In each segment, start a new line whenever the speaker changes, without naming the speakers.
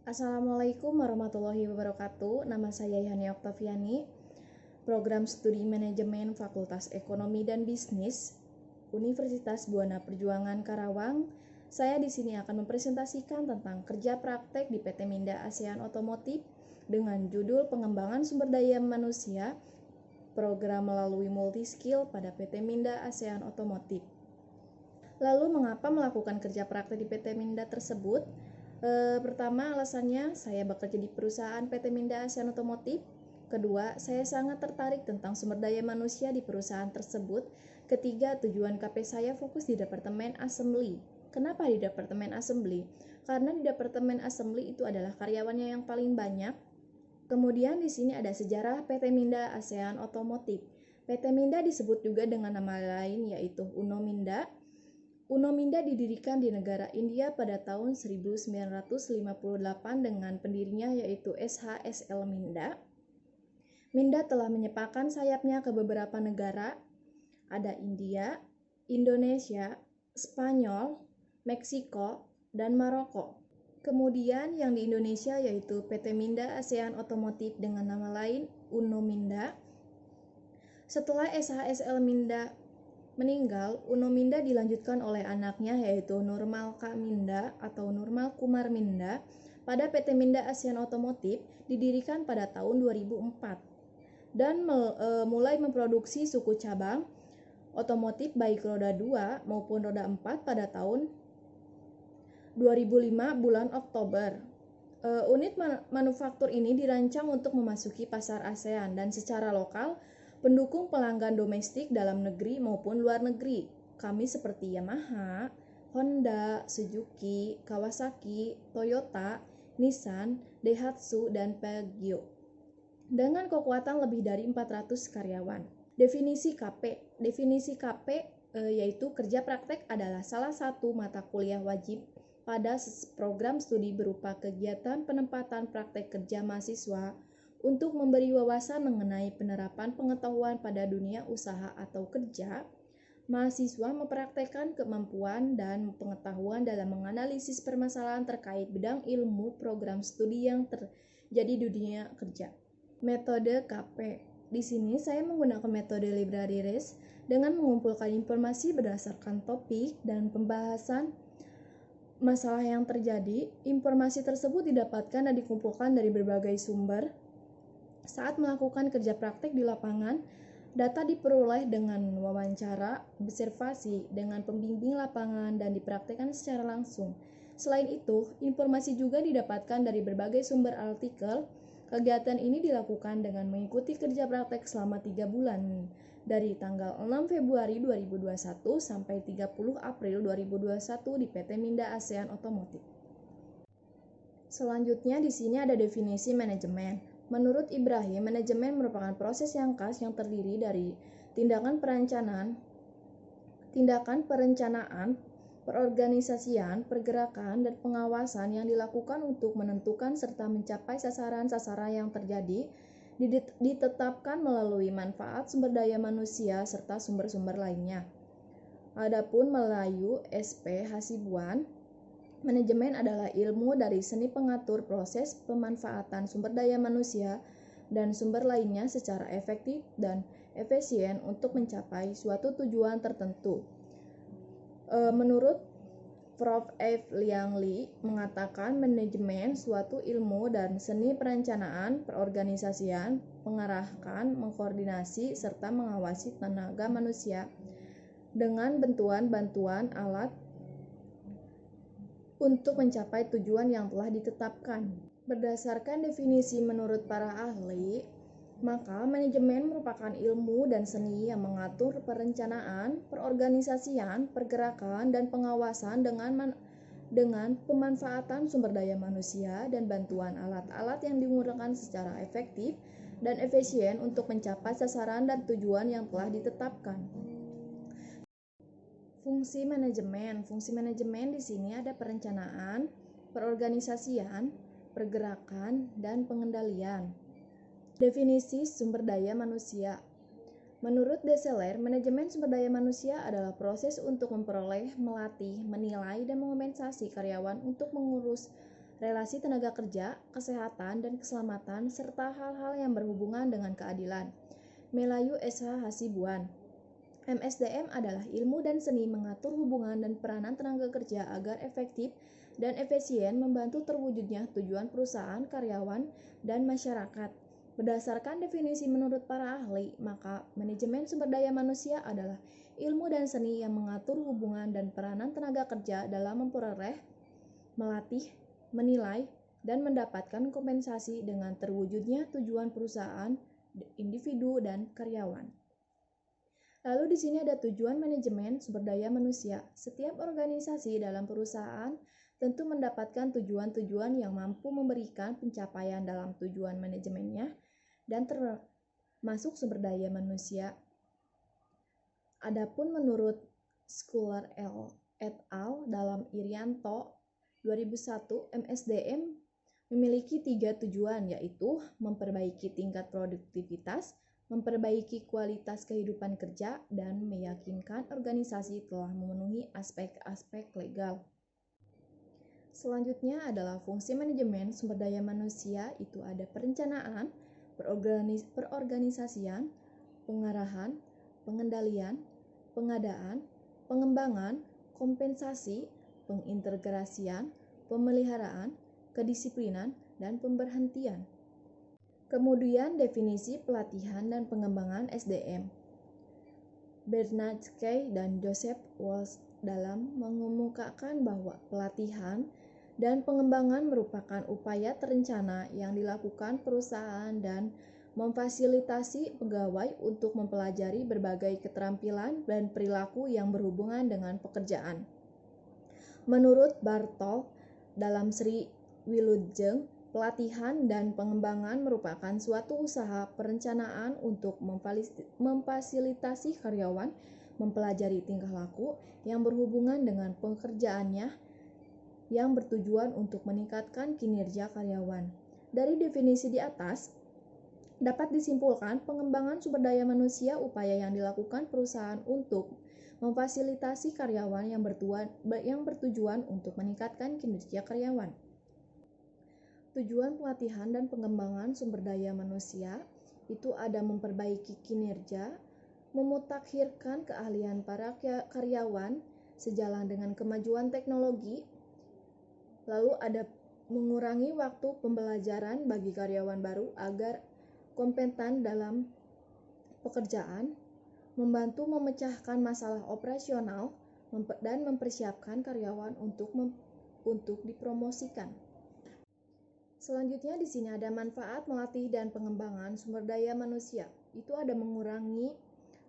Assalamualaikum warahmatullahi wabarakatuh. Nama saya Yani Oktaviani, Program Studi Manajemen Fakultas Ekonomi dan Bisnis, Universitas Buana Perjuangan Karawang. Saya di sini akan mempresentasikan tentang kerja praktek di PT Minda ASEAN Otomotif dengan judul Pengembangan Sumber Daya Manusia, Program melalui Multiskill pada PT Minda ASEAN Otomotif. Lalu mengapa melakukan kerja praktek di PT Minda tersebut? Pertama, alasannya saya bekerja di perusahaan PT Minda ASEAN Otomotif. Kedua, saya sangat tertarik tentang sumber daya manusia di perusahaan tersebut. Ketiga, tujuan KP saya fokus di Departemen Assembly. Kenapa di Departemen Assembly? Karena di Departemen Assembly itu adalah karyawannya yang paling banyak. Kemudian di sini ada sejarah PT Minda ASEAN Otomotif. PT Minda disebut juga dengan nama lain yaitu Uno Minda. Uno Minda didirikan di negara India pada tahun 1958 dengan pendirinya yaitu SHSL Minda. Minda telah menyepakkan sayapnya ke beberapa negara, ada India, Indonesia, Spanyol, Meksiko, dan Maroko. Kemudian yang di Indonesia yaitu PT Minda ASEAN Otomotif dengan nama lain Uno Minda. Setelah SHSL Minda meninggal, Uno Minda dilanjutkan oleh anaknya yaitu Nurmal K. Minda atau Nurmal Kumar Minda pada PT Minda ASEAN Otomotif didirikan pada tahun 2004 dan mulai memproduksi suku cabang otomotif baik roda 2 maupun roda 4 pada tahun 2005 bulan Oktober. Unit manufaktur ini dirancang untuk memasuki pasar ASEAN dan secara lokal pendukung pelanggan domestik dalam negeri maupun luar negeri. Kami seperti Yamaha, Honda, Suzuki, Kawasaki, Toyota, Nissan, Daihatsu, dan Peugeot. Dengan kekuatan lebih dari 400 karyawan. Definisi KP yaitu kerja praktek adalah salah satu mata kuliah wajib pada program studi berupa kegiatan penempatan praktek kerja mahasiswa untuk memberi wawasan mengenai penerapan pengetahuan pada dunia usaha atau kerja. Mahasiswa mempraktekkan kemampuan dan pengetahuan dalam menganalisis permasalahan terkait bidang ilmu program studi yang terjadi di dunia kerja. Metode KP. Di sini saya menggunakan metode library RES dengan mengumpulkan informasi berdasarkan topik dan pembahasan masalah yang terjadi. Informasi tersebut didapatkan dan dikumpulkan dari berbagai sumber. Saat melakukan kerja praktek di lapangan, data diperoleh dengan wawancara, observasi dengan pembimbing lapangan dan dipraktekkan secara langsung. Selain itu, informasi juga didapatkan dari berbagai sumber artikel. Kegiatan ini dilakukan dengan mengikuti kerja praktek selama 3 bulan, dari tanggal 6 Februari 2021 sampai 30 April 2021 di PT Minda ASEAN Otomotif. Selanjutnya di sini ada definisi manajemen. Menurut Ibrahim, manajemen merupakan proses yang khas yang terdiri dari tindakan perencanaan, perorganisasian, pergerakan, dan pengawasan yang dilakukan untuk menentukan serta mencapai sasaran-sasaran yang terjadi ditetapkan melalui manfaat sumber daya manusia serta sumber-sumber lainnya. Adapun Melayu SP Hasibuan, manajemen adalah ilmu dari seni pengatur proses pemanfaatan sumber daya manusia dan sumber lainnya secara efektif dan efisien untuk mencapai suatu tujuan tertentu. Menurut Prof. F. Liang Li mengatakan manajemen suatu ilmu dan seni perencanaan, perorganisasian, mengarahkan, mengkoordinasi, serta mengawasi tenaga manusia dengan bantuan alat untuk mencapai tujuan yang telah ditetapkan. Berdasarkan definisi menurut para ahli, maka manajemen merupakan ilmu dan seni yang mengatur perencanaan, perorganisasian, pergerakan, dan pengawasan dengan pemanfaatan sumber daya manusia dan bantuan alat-alat yang digunakan secara efektif dan efisien untuk mencapai sasaran dan tujuan yang telah ditetapkan. Fungsi manajemen di sini ada perencanaan, perorganisasian, pergerakan, dan pengendalian. Definisi sumber daya manusia. Menurut Deseler, manajemen sumber daya manusia adalah proses untuk memperoleh, melatih, menilai, dan mengompensasi karyawan untuk mengurus relasi tenaga kerja, kesehatan dan keselamatan, serta hal-hal yang berhubungan dengan keadilan. Melayu S.H. Hasibuan. MSDM adalah ilmu dan seni mengatur hubungan dan peranan tenaga kerja agar efektif dan efisien membantu terwujudnya tujuan perusahaan, karyawan, dan masyarakat. Berdasarkan definisi menurut para ahli, maka manajemen sumber daya manusia adalah ilmu dan seni yang mengatur hubungan dan peranan tenaga kerja dalam memperoleh, melatih, menilai, dan mendapatkan kompensasi dengan terwujudnya tujuan perusahaan, individu, dan karyawan. Lalu di sini ada tujuan manajemen sumber daya manusia. Setiap organisasi dalam perusahaan tentu mendapatkan tujuan-tujuan yang mampu memberikan pencapaian dalam tujuan manajemennya dan termasuk sumber daya manusia. Adapun menurut Schuler et al. Dalam Irianto 2001, MSDM memiliki 3 tujuan, yaitu memperbaiki tingkat produktivitas, memperbaiki kualitas kehidupan kerja, dan meyakinkan organisasi telah memenuhi aspek-aspek legal. Selanjutnya adalah fungsi manajemen sumber daya manusia, itu ada perencanaan, perorganisasian, pengarahan, pengendalian, pengadaan, pengembangan, kompensasi, pengintegrasian, pemeliharaan, kedisiplinan, dan pemberhentian. Kemudian definisi pelatihan dan pengembangan SDM. Bernard Kay dan Joseph Walsh dalam mengemukakan bahwa pelatihan dan pengembangan merupakan upaya terencana yang dilakukan perusahaan dan memfasilitasi pegawai untuk mempelajari berbagai keterampilan dan perilaku yang berhubungan dengan pekerjaan. Menurut Bartol dalam Sri Wilujeng, pelatihan dan pengembangan merupakan suatu usaha perencanaan untuk memfasilitasi karyawan mempelajari tingkah laku yang berhubungan dengan pekerjaannya yang bertujuan untuk meningkatkan kinerja karyawan. Dari definisi di atas, dapat disimpulkan pengembangan sumber daya manusia upaya yang dilakukan perusahaan untuk memfasilitasi karyawan yang bertujuan untuk meningkatkan kinerja karyawan. Tujuan pelatihan dan pengembangan sumber daya manusia itu ada memperbaiki kinerja, memutakhirkan keahlian para karyawan sejalan dengan kemajuan teknologi, lalu ada mengurangi waktu pembelajaran bagi karyawan baru agar kompeten dalam pekerjaan, membantu memecahkan masalah operasional, dan mempersiapkan karyawan untuk dipromosikan. Selanjutnya di sini ada manfaat melatih dan pengembangan sumber daya manusia. Itu ada mengurangi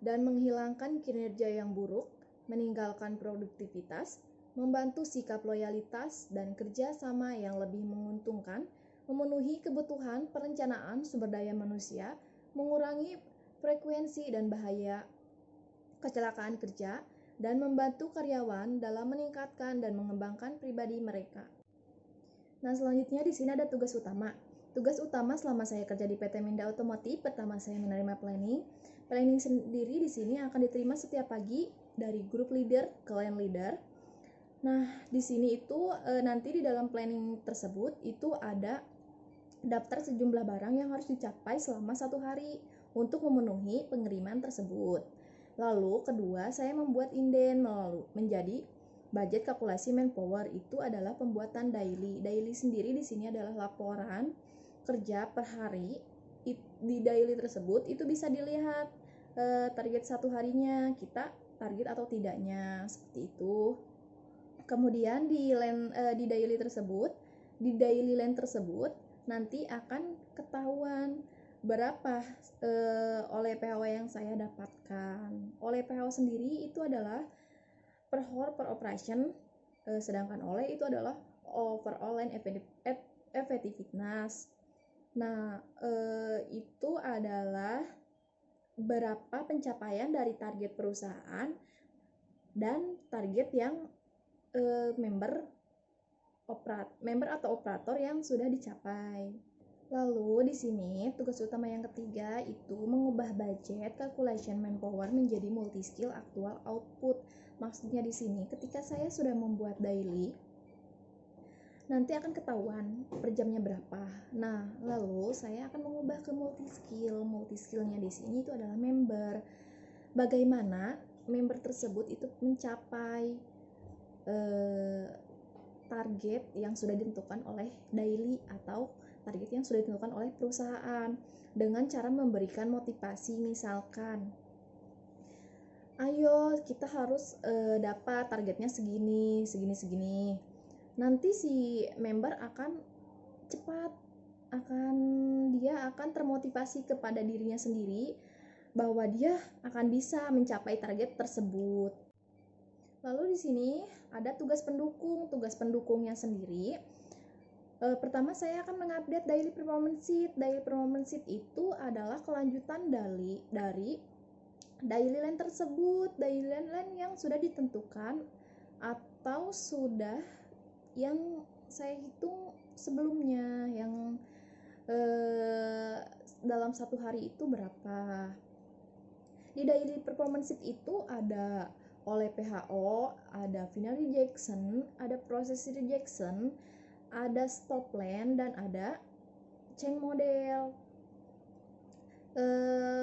dan menghilangkan kinerja yang buruk, meninggalkan produktivitas, membantu sikap loyalitas dan kerja sama yang lebih menguntungkan, memenuhi kebutuhan perencanaan sumber daya manusia, mengurangi frekuensi dan bahaya kecelakaan kerja, dan membantu karyawan dalam meningkatkan dan mengembangkan pribadi mereka. Nah, selanjutnya di sini ada tugas utama. Tugas utama selama saya kerja di PT Minda Otomotif, pertama saya menerima planning. Planning sendiri di sini akan diterima setiap pagi dari grup leader ke line leader. Nah, di sini itu nanti di dalam planning tersebut itu ada daftar sejumlah barang yang harus dicapai selama 1 hari untuk memenuhi pengiriman tersebut. Lalu kedua, saya membuat inden menjadi budget kalkulasi manpower. Itu adalah pembuatan daily. Daily sendiri di sini adalah laporan kerja per hari. Di daily tersebut itu bisa dilihat target 1 harinya kita target atau tidaknya, seperti itu. Kemudian di daily line tersebut nanti akan ketahuan berapa oleh PHW yang saya dapatkan. Oleh PHW sendiri itu adalah per hour per operation, sedangkan oleh itu adalah overall line effectiveness. Nah, itu adalah berapa pencapaian dari target perusahaan dan target yang member atau operator yang sudah dicapai. Lalu di sini tugas utama yang ketiga itu mengubah budget calculation manpower menjadi multi skill actual output. Maksudnya di sini ketika saya sudah membuat daily, nanti akan ketahuan per jamnya berapa. Nah, lalu saya akan mengubah ke multi-skill. Multi-skillnya di sini itu adalah member. Bagaimana member tersebut itu mencapai target yang sudah ditentukan oleh daily atau target yang sudah ditentukan oleh perusahaan dengan cara memberikan motivasi, misalkan ayo kita harus dapat targetnya segini. Nanti si member akan cepat, dia akan termotivasi kepada dirinya sendiri bahwa dia akan bisa mencapai target tersebut. Lalu di sini ada tugas pendukung. Tugas pendukungnya sendiri, pertama saya akan mengupdate daily performance sheet. Daily performance sheet itu adalah kelanjutan dari daily line tersebut. Daily line yang sudah ditentukan atau sudah yang saya hitung sebelumnya, yang dalam satu hari itu berapa. Di daily performance sheet itu ada oleh PHO, ada final rejection, ada process rejection, ada stop plan, dan ada change model.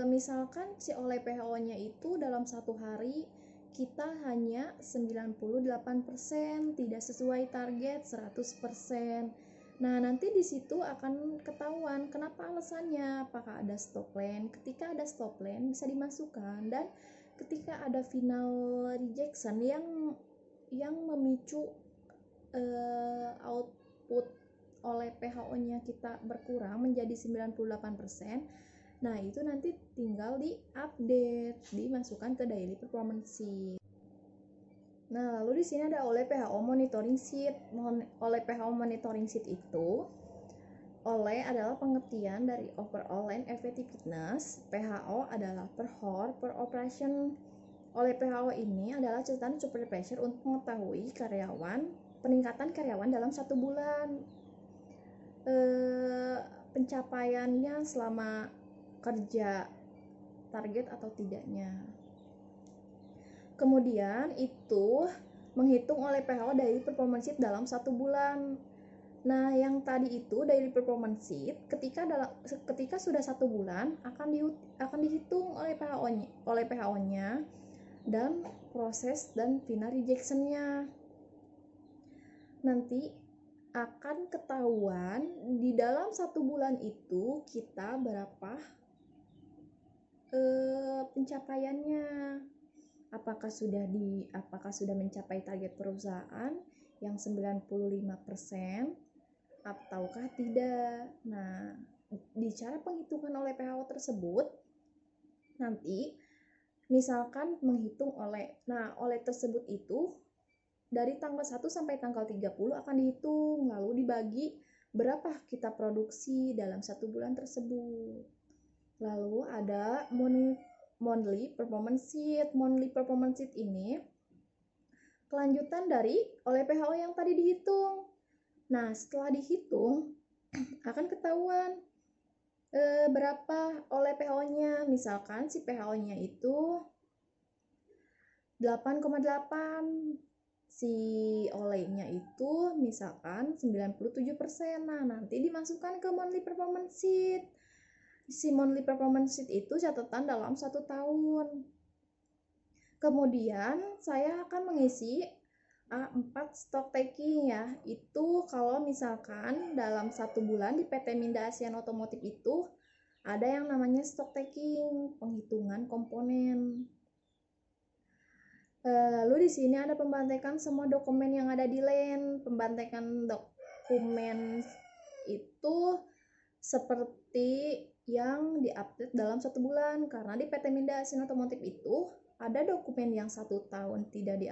Misalkan si oleh PHO-nya itu dalam satu hari kita hanya 98%, tidak sesuai target 100%. Nah, nanti di situ akan ketahuan kenapa alasannya, apakah ada stop plan. Ketika ada stop plan bisa dimasukkan, dan ketika ada final rejection yang memicu output oleh PHO-nya kita berkurang menjadi 98%, nah itu nanti tinggal di-update, dimasukkan ke daily performance sheet. Nah, lalu di sini ada oleh PHO monitoring sheet. Oleh PHO monitoring sheet itu, oleh adalah pengertian dari overall line effectiveness, PHO adalah per hour per operation. Oleh PHO ini adalah catatan super pressure untuk mengetahui peningkatan karyawan dalam 1 bulan, pencapaiannya selama kerja target atau tidaknya. Kemudian itu menghitung oleh PHO daily performance sheet dalam 1 bulan. Nah, yang tadi itu daily performance sheet ketika sudah 1 bulan akan dihitung oleh PHO-nya dan proses dan final rejection-nya. Nanti akan ketahuan di dalam 1 bulan itu kita berapa pencapaiannya. Apakah sudah mencapai target perusahaan yang 95% ataukah tidak. Nah, di cara penghitungan oleh PHO tersebut nanti misalkan menghitung oleh tersebut itu dari tanggal 1 sampai tanggal 30 akan dihitung, lalu dibagi berapa kita produksi dalam 1 bulan tersebut. Lalu ada monthly performance sheet. Monthly performance sheet ini kelanjutan dari oleh PHO yang tadi dihitung. Nah, setelah dihitung akan ketahuan berapa oleh PHO-nya. Misalkan si PHO-nya itu 8,8, si olehnya itu misalkan 97%. Nah, nanti dimasukkan ke monthly performance sheet. Si monthly performance sheet itu catatan dalam 1 tahun. Kemudian saya akan mengisi A4 stock taking ya. Itu kalau misalkan dalam 1 bulan di PT Minda Asian Otomotif itu ada yang namanya stock taking, penghitungan komponen. Lalu di sini ada pembantekan semua dokumen yang ada di line. Pembantekan dokumen itu seperti yang diupdate dalam 1 bulan, karena di PT Minda Asian Otomotif itu ada dokumen yang 1 tahun tidak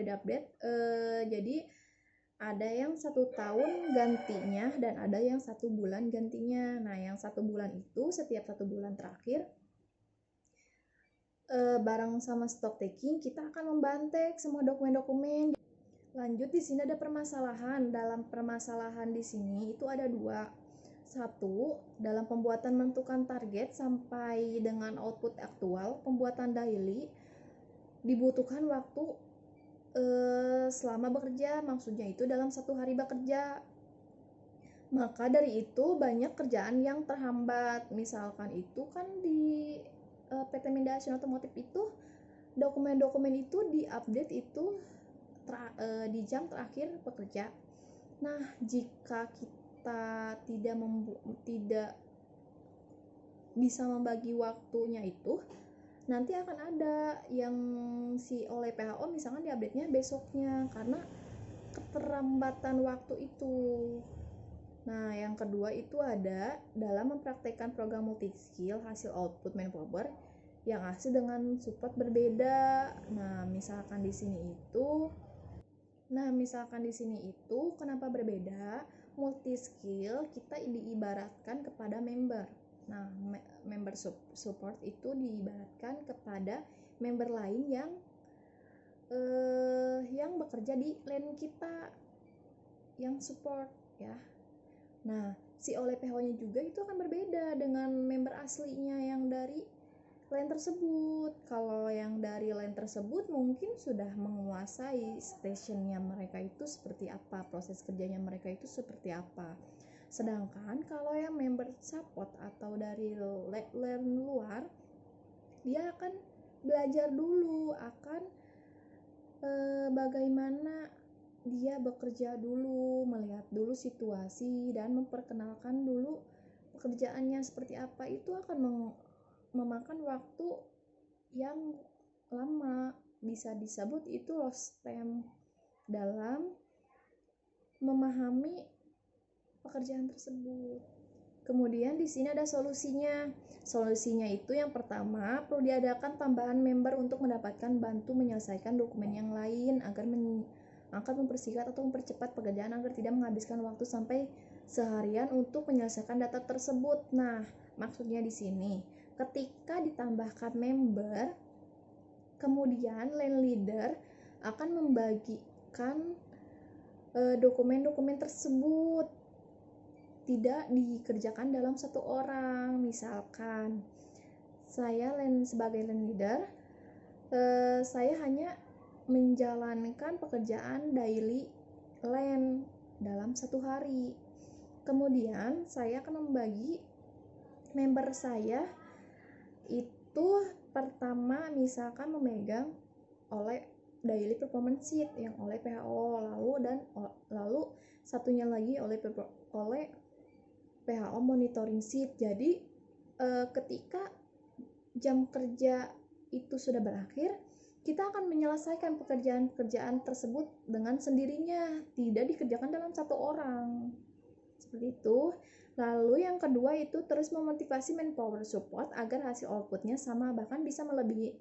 diupdate, jadi ada yang 1 tahun gantinya dan ada yang 1 bulan gantinya. Nah, yang 1 bulan itu setiap 1 bulan terakhir bareng sama stock taking kita akan membantek semua dokumen-dokumen. Lanjut, di sini ada permasalahan. Dalam permasalahan di sini itu ada 2. 1, dalam pembuatan menentukan target sampai dengan output aktual, pembuatan daily dibutuhkan waktu selama bekerja, maksudnya itu dalam 1 hari bekerja. Maka dari itu banyak kerjaan yang terhambat. Misalkan itu kan di PT Minda Asian Otomotif itu dokumen-dokumen itu diupdate itu di jam terakhir bekerja. Nah, jika kita tidak bisa membagi waktunya itu, nanti akan ada yang oleh PHO misalkan diupdate-nya besoknya karena keterlambatan waktu itu. Nah, yang kedua itu ada dalam mempraktekkan program multi-skill hasil output manpower yang hasil dengan support berbeda. Misalkan di sini itu kenapa berbeda? Multi-skill kita diibaratkan kepada member. Nah, member support itu diibaratkan kepada member lain yang bekerja di lane kita yang support ya. Nah, oleh PH-nya juga itu akan berbeda dengan member aslinya yang dari lane tersebut. Kalau yang dari lane tersebut mungkin sudah menguasai stationnya mereka itu seperti apa, proses kerjanya mereka itu seperti apa. Sedangkan kalau yang member support atau dari lane luar, dia akan belajar dulu akan bagaimana dia bekerja dulu, melihat dulu situasi dan memperkenalkan dulu pekerjaannya seperti apa. Itu akan memakan waktu yang lama, bisa disebut itu lost time dalam memahami pekerjaan tersebut. Kemudian di sini ada solusinya. Solusinya itu yang pertama, perlu diadakan tambahan member untuk mendapatkan bantu menyelesaikan dokumen yang lain agar mempersingkat atau mempercepat pekerjaan agar tidak menghabiskan waktu sampai seharian untuk menyelesaikan data tersebut. Nah, maksudnya di sini, ketika ditambahkan member, kemudian lane leader akan membagikan dokumen-dokumen tersebut, tidak dikerjakan dalam satu orang. Misalkan saya sebagai lane leader, saya hanya menjalankan pekerjaan daily lane dalam 1 hari. Kemudian saya akan membagi member saya itu pertama misalkan memegang oleh daily performance sheet yang oleh PHO, lalu satunya lagi oleh PHO monitoring sheet. Jadi ketika jam kerja itu sudah berakhir, kita akan menyelesaikan pekerjaan-pekerjaan tersebut dengan sendirinya, tidak dikerjakan dalam satu orang. Seperti itu. Lalu yang kedua itu terus memotivasi manpower support agar hasil outputnya sama, bahkan bisa melebihi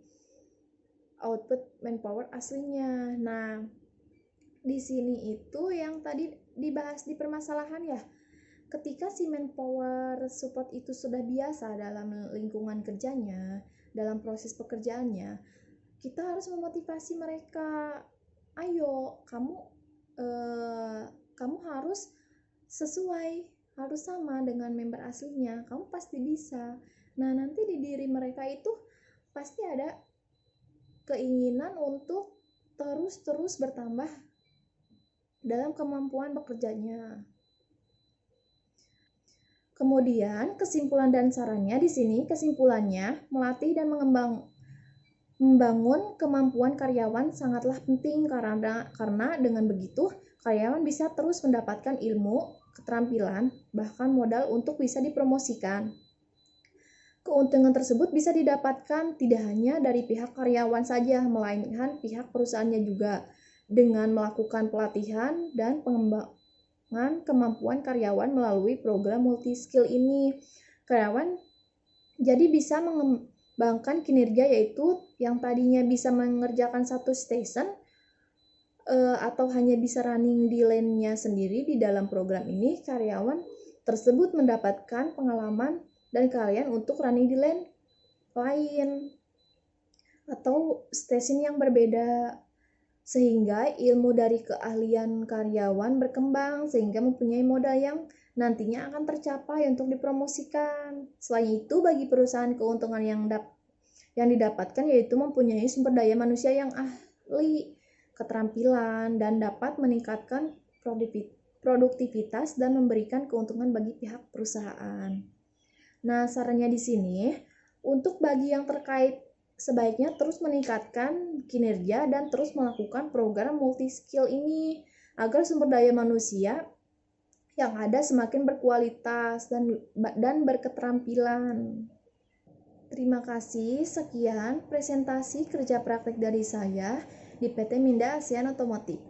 output manpower aslinya. Nah, di sini itu yang tadi dibahas di permasalahan ya. Ketika si manpower support itu sudah biasa dalam lingkungan kerjanya, dalam proses pekerjaannya, kita harus memotivasi mereka. Ayo, kamu harus sesuai, harus sama dengan member aslinya. Kamu pasti bisa. Nah, nanti di diri mereka itu pasti ada keinginan untuk terus bertambah dalam kemampuan bekerjanya. Kemudian kesimpulan dan sarannya di sini, kesimpulannya melatih dan membangun kemampuan karyawan sangatlah penting karena dengan begitu karyawan bisa terus mendapatkan ilmu, keterampilan, bahkan modal untuk bisa dipromosikan. Keuntungan tersebut bisa didapatkan tidak hanya dari pihak karyawan saja, melainkan pihak perusahaannya juga dengan melakukan pelatihan dan pengembangan kemampuan karyawan melalui program multi-skill ini. Karyawan jadi bisa mengembangkan kinerja, yaitu yang tadinya bisa mengerjakan satu station atau hanya bisa running di lane-nya sendiri. Di dalam program ini karyawan tersebut mendapatkan pengalaman dan keahlian untuk running di lane lain atau station yang berbeda, sehingga ilmu dari keahlian karyawan berkembang sehingga mempunyai modal yang nantinya akan tercapai untuk dipromosikan. Selain itu, bagi perusahaan keuntungan yang didapatkan yaitu mempunyai sumber daya manusia yang ahli, keterampilan dan dapat meningkatkan produktivitas dan memberikan keuntungan bagi pihak perusahaan. Nah, sarannya di sini untuk bagi yang terkait sebaiknya terus meningkatkan kinerja dan terus melakukan program multi skill ini agar sumber daya manusia yang ada semakin berkualitas dan berketerampilan. Terima kasih, sekian presentasi kerja praktek dari saya di PT Minda ASEAN Otomotif.